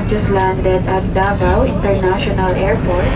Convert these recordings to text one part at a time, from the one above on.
just landed at Davao International Airport.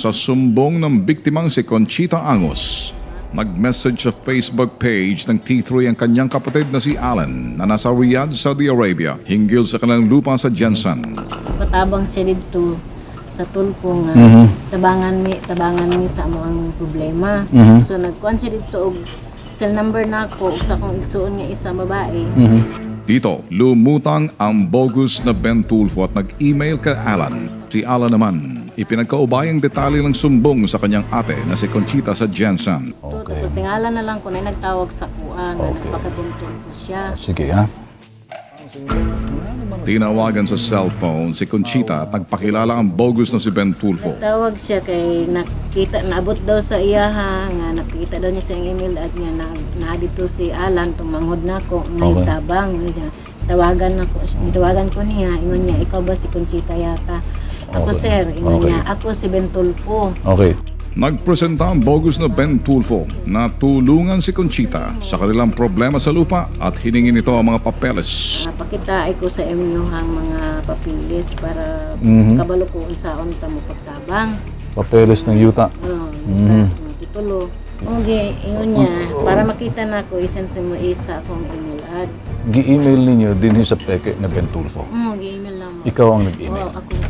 Sa sumbong ng biktimang si Conchita Angos, nag-message sa Facebook page ng T3 ang kanyang kapatid na si Alan na nasa Riyadh, Saudi Arabia hinggil sa kanilang lupa sa Jensen. Patabang siya dito sa tulpo nga tabangan mi sa among problema. So nagkuan siya dito og cell number nako sa kong igsuon nga isa babae. Dito, lumutang ang bogus na Ben Tulfo at nag-email kay Alan. Si Alan naman, ipinagkaubayang detalye ng sumbong sa kanyang ate na si Conchita sa Jensen. Okay. Tapos tingala na lang kung ay nagtawag sa kuan, nagpakabuntol ko siya. Sige ha. Tinawagan sa cellphone si Conchita at nagpakilala ang bogus na si Ben Tulfo. Nagtawag siya kay naabot daw sa iya nga nakita daw niya sa email at nga na dito si Alan tumanghod na ko ngay tabang niya. Tawagan ko niya, ingon niya ikaw ba si Conchita yata? Ako sir, ingon niya, ako si Ben Tulfo. Okay. Nagpresenta ang bogus na Ben Tulfo na tulungan si Conchita sa kanilang problema sa lupa at hiningi nito ang mga papeles. Napakita ko sa inyo ang mga papeles para kabalo ko sa unta mo pagtabang. Papeles ng yuta. Titulo. Okay, ingon niya, para makita na ko, isente mo isa akong email ad. Gi-email ninyo din sa peke na Ben Tulfo? Gi-email lang. Ikaw ang nag-email? Oo, ako na.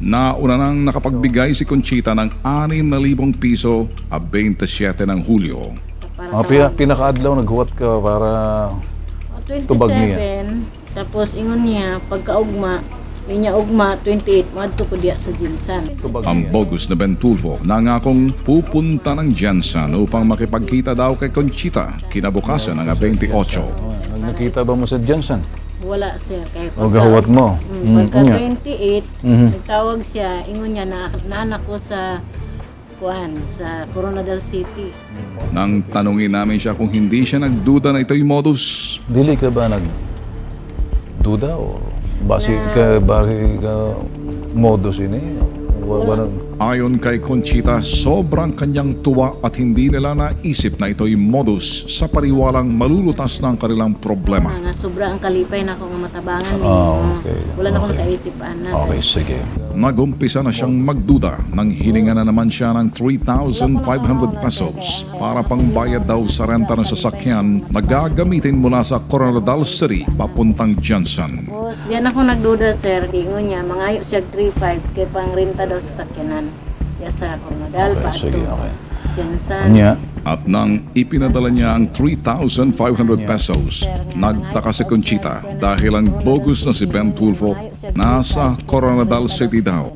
Nauna nang nakapagbigay si Conchita ng 6,000 piso a 27 ng Hulyo. Pinaka-adlaw naghuwat ka para 27, tubag niya. Tapos ingon niya, pagkaugma, linya ugma, 28, madto ko diya sa Jensen. Ang bogus na Ben Tulfo nangakong pupunta ng Jensen upang makipagkita daw kay Conchita kinabukasan ng 28. Nakita ba mo sa Jensen? Wala sir, kay gahuwat mo. Pagka 28, nagtawag siya, ingon niya na anak ko sa sa Coronadal City. Nang tanungin namin siya kung hindi siya nagduda na ito'y modus. Dili ka ba nagduda o base ka modus ini? Ayon kay Conchita, sobrang kanyang tuwa at hindi nila naisip na ito'y modus sa pariwalang malulutas ng kanilang problema. Sobra ang kalipay na akong matabangan. Wala na akong nakaisip. Okay, sige. Nagumpisa na siyang magduda nang hininga na naman siya ng 3,500 pesos para pangbayad daw sa renta ng sasakyan na gagamitin mula sa Coronadal City papuntang Jensen. Diyan ako nagduda sir, ingon niya, mangayo siya 3,500 kay pang renta daw sa sakyanan. Diya sa Coronadal, Jensen. At nang ipinadala niya ang 3,500 pesos, nagtaka si Conchita dahil ang bogus na si Ben Tulfo nasa Coronadal City daw.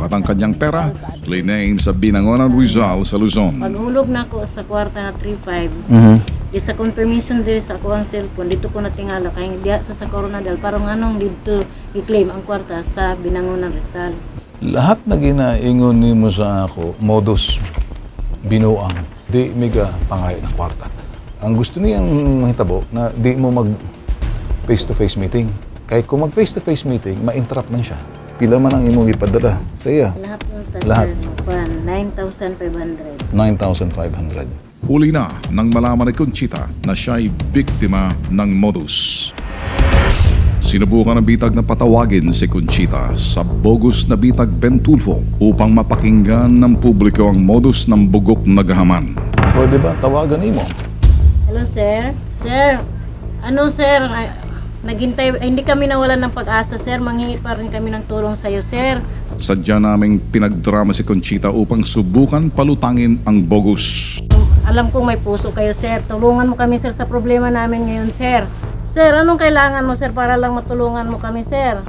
At ang kanyang pera, liname sa Binangonan Rizal sa Luzon. Paghulog na ako sa kwarta na 3,500, di sa confirmation din sa ako ang cellphone, dito ko natingala kaya diya sa Coronadal, parang anong dito i-claim ang kwarta sa Binangonan Rizal. Lahat na ginaingon ni mo sa ako, modus binuang, di miga pangay ng kwarta. Ang gusto niyang mahitabo na di mo mag face-to-face meeting. Kahit kung mag face-to-face meeting, ma-interrupt man siya. Pila man ang imong ipadala sa iya? Lahat. 9,500. 9,500. Huli na nang malaman ni Conchita na siya'y biktima ng modus. Sinubukan ng bitag na patawagin si Conchita sa bogus na bitag Ben Tulfo upang mapakinggan ng publiko ang modus ng bugok na gahaman. Pwede ba tawagan mo? Hello sir? Sir, ano sir? Naghintay, hindi kami nawalan ng pag-asa sir, manghingi pa rin kami ng tulong sa iyo sir. Sadya naming pinagdrama si Conchita upang subukan palutangin ang bogus. Alam kong may puso kayo sir, tulungan mo kami sir sa problema namin ngayon sir. Sir, anong kailangan mo sir para lang matulungan mo kami sir?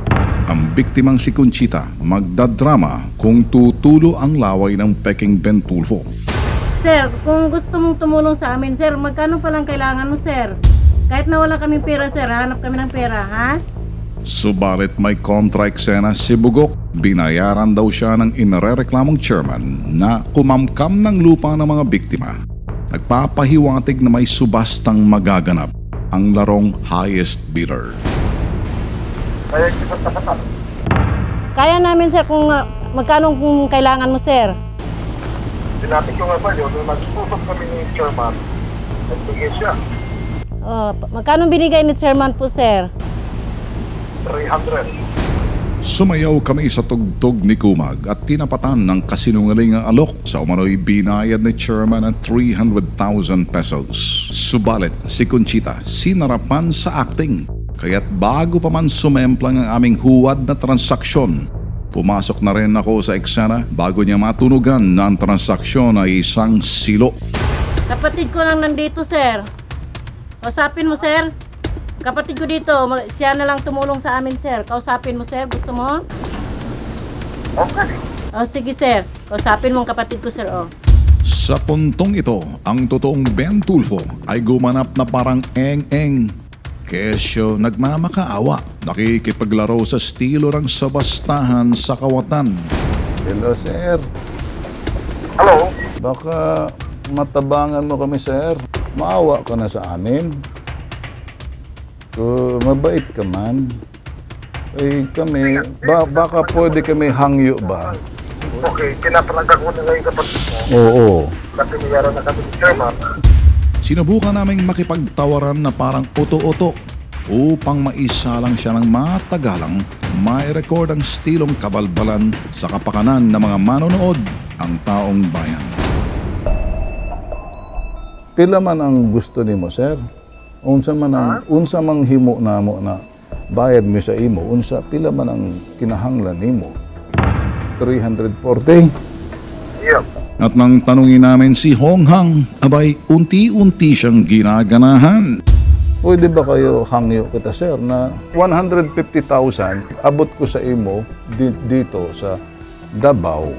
Ang biktimang si Conchita magdadrama kung tutulo ang laway ng peking Ben Tulfo. Sir, kung gusto mong tumulong sa amin, sir, magkano pa lang kailangan mo, sir? Kahit na wala kaming pera, sir, hanap kami ng pera, ha? Subalit may kontra eksena si Bugok. Binayaran daw siya ng inarereklamong chairman na kumamkam ng lupa ng mga biktima. Nagpapahiwatig na may subastang magaganap, ang larong highest bidder. Kaya namin, sir, kung magkano kung kailangan mo, sir. Sinabi ko nga ba yun, nung nag-usap kami ni chairman, nagbigay siya. Magkano binigay ni chairman po, sir? 300. Sumayaw kami sa tugtog ni Kumag at tinapatan ng kasinungalingang alok sa umano'y binayad ni chairman ng 300,000 pesos. Subalit si Conchita sinarapan sa acting. Kaya't bago pa man sumemplang ang aming huwad na transaksyon, pumasok na rin ako sa eksena bago niya matunugan na ang transaksyon ay isang silo. Kapatid ko lang nandito, sir. Kausapin mo, sir. Kapatid ko dito, siya na lang tumulong sa amin, sir. Kausapin mo, sir. Gusto mo? Okay. Sige, sir. Kausapin mo ang kapatid ko, sir, Sa puntong ito, ang totoong Ben Tulfo ay gumanap na parang eng-eng. Kesyo nagmamakaawa, nakikipaglaro sa estilo ng sabastahan sa kawatan. Hello, sir. Hello? Baka matabangan mo kami, sir. Maawa ka na sa amin. Mabait ka man. Kami, baka pwede kami hangyo ba? Okay, pinapalaga ko na ngayon kapatid mo. Oo. Kasi mayroon na kami ni chairman. Sinubukan naming makipagtawaran na parang uto-uto upang maisalang siya ng matagalang may record ang stilong kabalbalan sa kapakanan ng mga manonood ang taong bayan. Pila man ang gusto nimo, sir? Unsa mang himo namo na bayad mo sa imo, unsa pila man ang kinahanglan nimo? 340? Yep. At nang tanungin namin si Honghang, abay unti-unti siyang ginaganahan. Pwede ba kayo hangyo kita, sir, na 150,000 abot ko sa imo dito sa Davao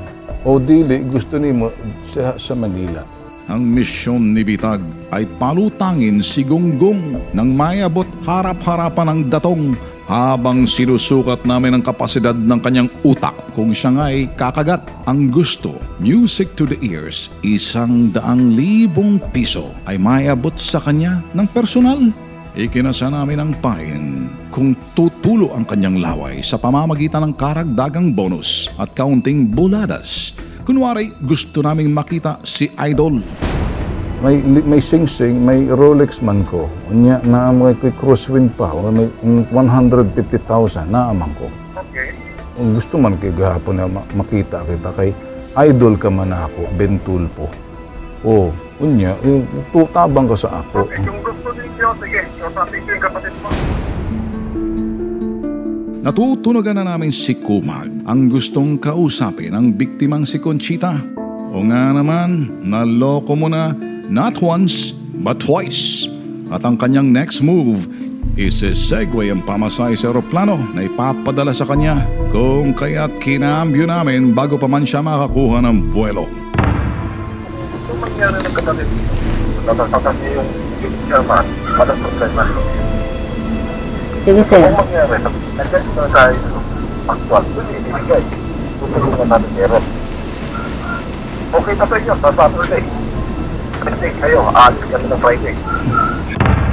o dili gusto nimo sa Manila? Ang misyon ni Bitag ay palutangin si Gonggong nang mayabot harap-harapan ng datong habang sinusukat namin ang kapasidad ng kanyang utak kung siya nga'y kakagat. Ang gusto, music to the ears, 100,000 piso ay mayabot sa kanya ng personal. Ikinasa namin ang pain kung tutulo ang kanyang laway sa pamamagitan ng karagdagang bonus at kaunting buladas. Kunwari, gusto naming makita si Idol. May sing-sing, may Rolex man ko. Unya na may crosswind pa, o may 150,000 na amang ko. Okay. Kung gusto man kay gahapon na makita kita kay idol ka man ako, Ben Tulfo. Unya, tutabang ka sa ako. Okay, kung gusto ninyo, sige, sabi ko yung kapatid mo. Natutunagan na namin si Kumag ang gustong kausapin ng biktimang si Conchita. O nga naman, naloko mo na not once but twice. At ang kanyang next move is segue ang pamasahe sa aeroplano na ipapadala sa kanya kung kaya't kinambyo namin bago pa man siya makakuha ng buwelo. Kung mangyari ng kapatid mo, natatasan niyo yung chairman, walang problema. Sige, sir. Kung mangyari, nag-get na tayo actual, ibigay. Tutulungan natin meron. Okay na sa inyo, sa Saturday. Friday kayo, aalis kami na Friday.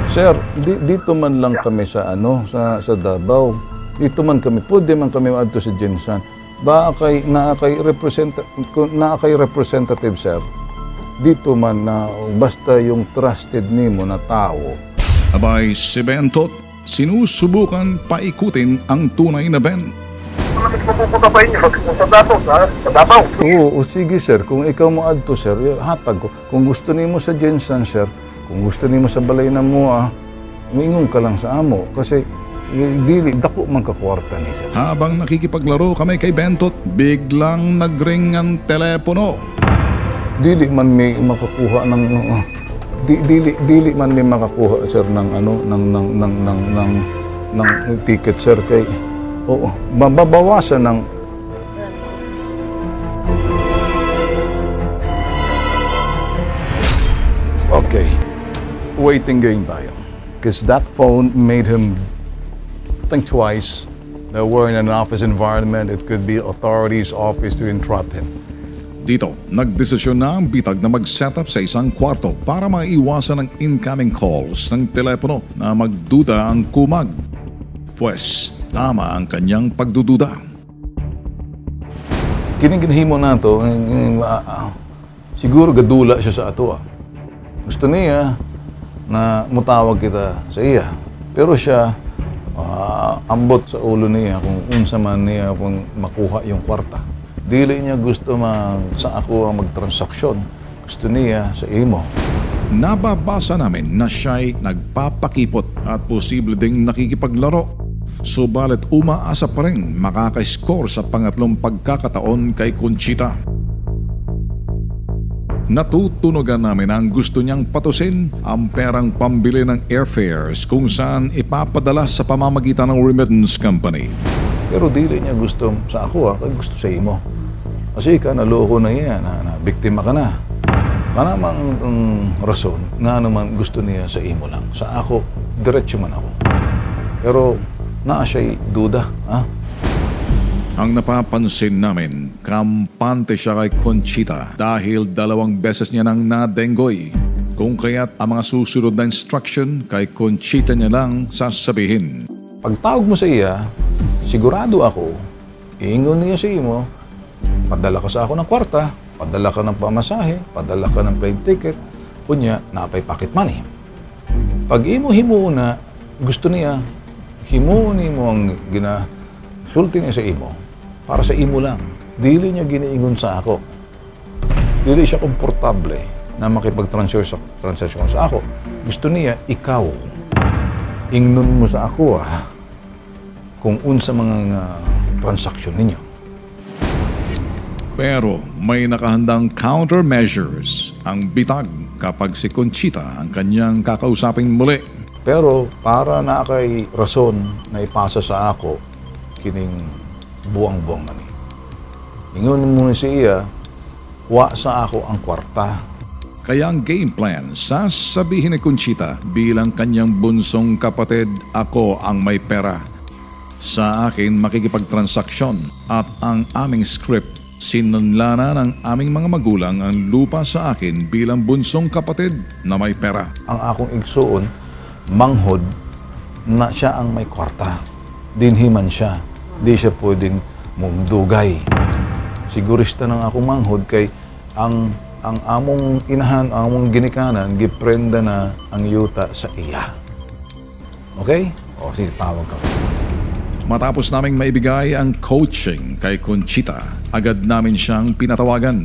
Sir, dito man lang kami sa sa Davao. Dito man kami, pwede man kami maadto sa Jensan. Naa kay representative, sir. Dito man na basta yung trusted nimo na tao. Abay, si Bentot, sinusubukan paikutin ang tunay na Ben. Malamig mapupunta pa inyo sa Davao, sa Davao. Oo, sige, sir. Kung ikaw mo adto, sir, hatag ko. Kung gusto nimo sa Jensan, sir, kung gusto nimo sa balay na mo, umingon ka lang sa amo. Kasi dili, dako man ka kwarta ni sir. Habang nakikipaglaro kami kay Bentot, biglang nagring ang telepono. Dili man may makakuha ng dili man may makakuha, sir, ng ng ticket, sir, kay mababawasan ng Okay. Waiting game tayo. Because that phone made him think twice that we're in an office environment. It could be authorities' office to entrap him. Dito, nagdesisyon na ang bitag na mag-set up sa isang kwarto para maiwasan ang incoming calls ng telepono na magduda ang kumag. Pwes, tama ang kanyang pagdududa. Kiniginhimo na to, siguro gadula siya sa ato. Gusto niya na mutawag kita sa iya. Pero siya, ambot sa ulo niya kung unsa man niya kung makuha yung kwarta. Dili niya gusto sa ako ang magtransaksyon. Gusto niya sa imo. Nababasa namin na siya'y nagpapakipot at posible ding nakikipaglaro. Subalit umaasa pa rin makaka-score sa pangatlong pagkakataon kay Conchita. Natutunogan namin ang gusto niyang patusin ang perang pambili ng airfares kung saan ipapadala sa pamamagitan ng remittance company. Pero dili niya gusto sa ako, gusto sa imo. Kasi ka, naloko na yan, na biktima ka na. Kanamang rason, nga naman gusto niya sa imo lang. Sa ako, diretso man ako. Pero, naa siya'y duda, ha? Ang napapansin namin, kampante siya kay Conchita dahil 2 beses niya nang nadenggoy. Kung kaya't ang mga susunod na instruction kay Conchita niya lang sasabihin. Pagtawag mo sa iya, sigurado ako, iingon niya sa imo, padala ka sa ako ng kwarta, padala ka ng pamasahe, padala ka ng plane ticket, kunya, napay pocket money. Pag imo na, gusto niya, himuon mo ang ginasulti niya sa imo, para sa imo lang. Dili niya giniingon sa ako. Dili siya komportable na makipag-transaksyon sa ako. Gusto niya, ikaw, ingnon mo sa ako, kung unsa mga transaksyon ninyo. Pero may nakahandang countermeasures ang bitag kapag si Conchita ang kanyang kakausapin muli. Pero para na kay rason na ipasa sa ako kining buwang-buwang nani. Ingon mo na siya, wa sa ako ang kwarta. Kaya ang game plan, sasabihin ni Conchita bilang kanyang bunsong kapatid, ako ang may pera. Sa akin makikipagtransaksyon at ang aming script, sinunlana ng aming mga magulang ang lupa sa akin bilang bunsong kapatid na may pera. Ang akong igsuon, manghod na siya ang may kwarta. Dinhiman siya. Di siya pwedeng mumdugay. Sigurista ng akong manghod kay ang among inahan, ang among ginikanan, giprenda na ang yuta sa iya. Okay? O, sige, tawag ka. Matapos naming maibigay ang coaching kay Conchita, agad namin siyang pinatawagan.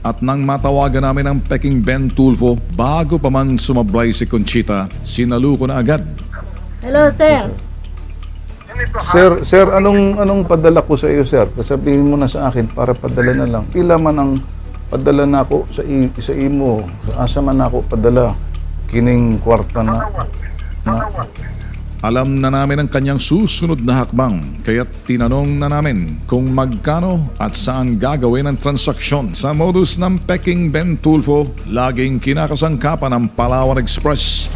At nang matawagan namin ang Peking Ben Tulfo, bago pa man sumablay si Conchita, sinaluko na agad. Hello, sir. Sir, anong padala ko sa iyo, sir? Sabihin mo na sa akin para padala na lang. Pila man ang padala na ako sa imo. Asa man ako padala kining kwarta na. Alam na namin ang kanyang susunod na hakbang, kaya't tinanong na namin kung magkano at saan gagawin ang transaksyon. Sa modus ng Peking Ben Tulfo, laging kinakasangkapan ng Palawan Express.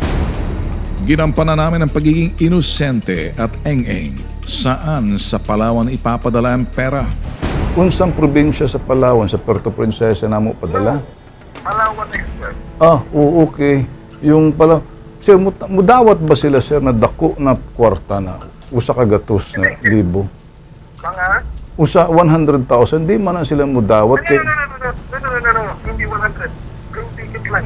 Ginampanan namin ang pagiging inosente at eng-eng. Saan sa Palawan ipapadala ang pera? Unsang probinsya sa Palawan, sa Puerto Princesa na mo padala? Palawan Express. Oo, okay. Yung pala, sir, mudawat ba sila, sir, na dako na kwarta na usa ka gatos na libo? Mga? Usa 100,000, di man na sila mudawat kay... No. Hindi 100. Yung ticket lang.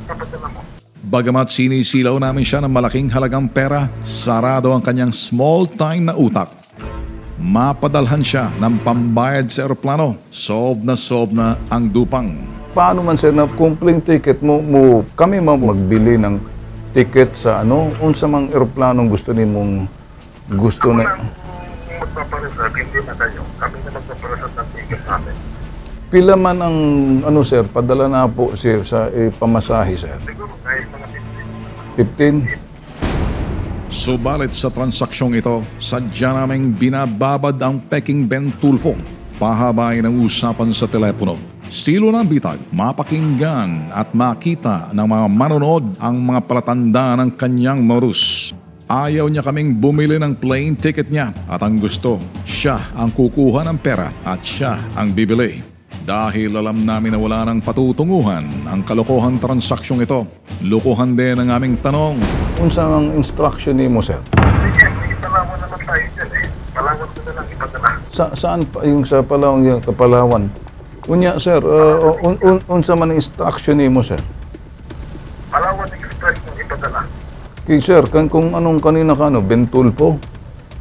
Kapadala mo. Bagamat sinisilaw namin siya ng malaking halagang pera, sarado ang kanyang small-time na utak. Mapadalhan siya ng pambayad sa eroplano. Solve na ang dupang. Paano man, sir, na kumpleng ticket mo kami magbili ng ticket sa unsa mang eroplanong gusto nimong gusto na... Magpapareserve, hindi na kayo. Kami na magpapareserve ng ticket namin. Pila man ang, sir, padala na po, sir, sa pamasahe, sir? Siguro kahit mga 15? Subalit sa transaksyong ito, sadya naming binababad ang Peking Ben Tulfo. Pahabain ang usapan sa telepono. Estilo ng bitag, mapakinggan at makita ng mga manonood ang mga palatanda ng kanyang modus. Ayaw niya kaming bumili ng plane ticket niya at ang gusto, siya ang kukuha ng pera at siya ang bibili. Dahil alam namin na wala nang patutunguhan ang kalokohang transaksyong ito. Lukuhan din ang aming tanong. Unsa ang instruction ni mo, sir? Sige, Palawan naman tayo dyan eh. Palawan ko na lang ipadala. Saan pa yung sa Palawan, yung Kapalawan? Unya, sir, unsa man ang instruction ni mo, sir? Palawan Express yung ipadala. Okay, sir, kung anong kanina ka, Bentulpo.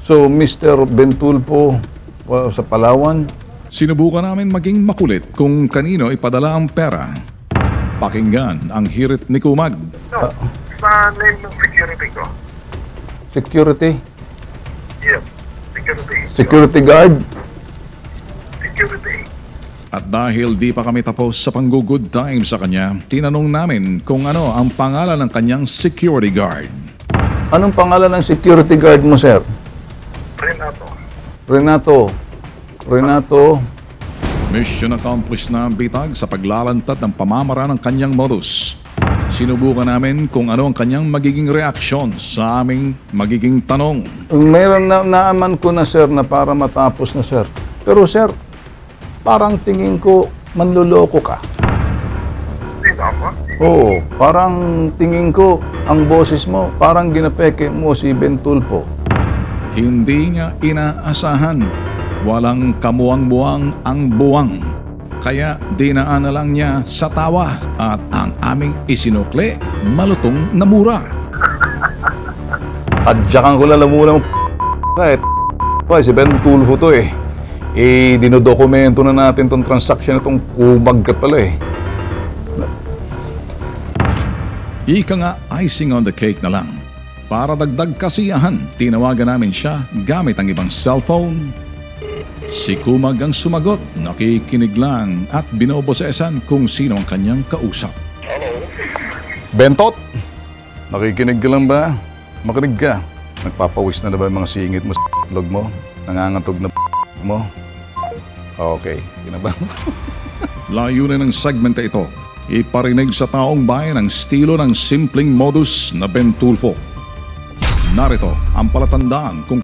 So, Mr. Bentulpo sa Palawan. Sinubukan namin maging makulit kung kanino ipadala ang pera. Pakinggan ang hirit ni Kumag. No, sa name ng security ko. Security? Yes, security. Security guard? Security. At dahil di pa kami tapos sa pang-good time sa kanya, tinanong namin kung ano ang pangalan ng kanyang security guard. Anong pangalan ng security guard mo, sir? Renato. Renato. Mission accomplished na ang bitag sa paglalantad ng pamamaraan ng kanyang modus. Sinubukan namin kung ano ang kanyang magiging reaksyon sa aming magiging tanong. Mayroon na naaman ko na, sir, na para matapos na, sir. Pero, sir, parang tingin ko manluloko ka. Hindi na ako. Oo, parang tingin ko ang boses mo, parang ginapeke mo si Bentulpo. Hindi niya inaasahan. Walang kamuwang-muwang ang buwang. Kaya dinaan na lang niya sa tawa at ang aming isinukli, malutong na mura. Adyakan ko lang muna mo kahit si Bentulpo to eh. Dinodokumento na natin tong transaction na tong Kumag ka pala eh. Ika nga icing on the cake na lang. Para dagdag kasiyahan, tinawagan namin siya gamit ang ibang cellphone. Si Kumag ang sumagot, nakikinig lang at binobosesan kung sino ang kanyang kausap. Bentot! Nakikinig ka lang ba? Makinig ka. Nagpapawis na ba yung mga singit mo sa log mo? Nangangatog na mo? Okay, kinaba. Layunin ng segmento ito, iparinig sa taong bayan ang estilo ng simpleng modus na Bentulfo. Narito ang palatandaan kung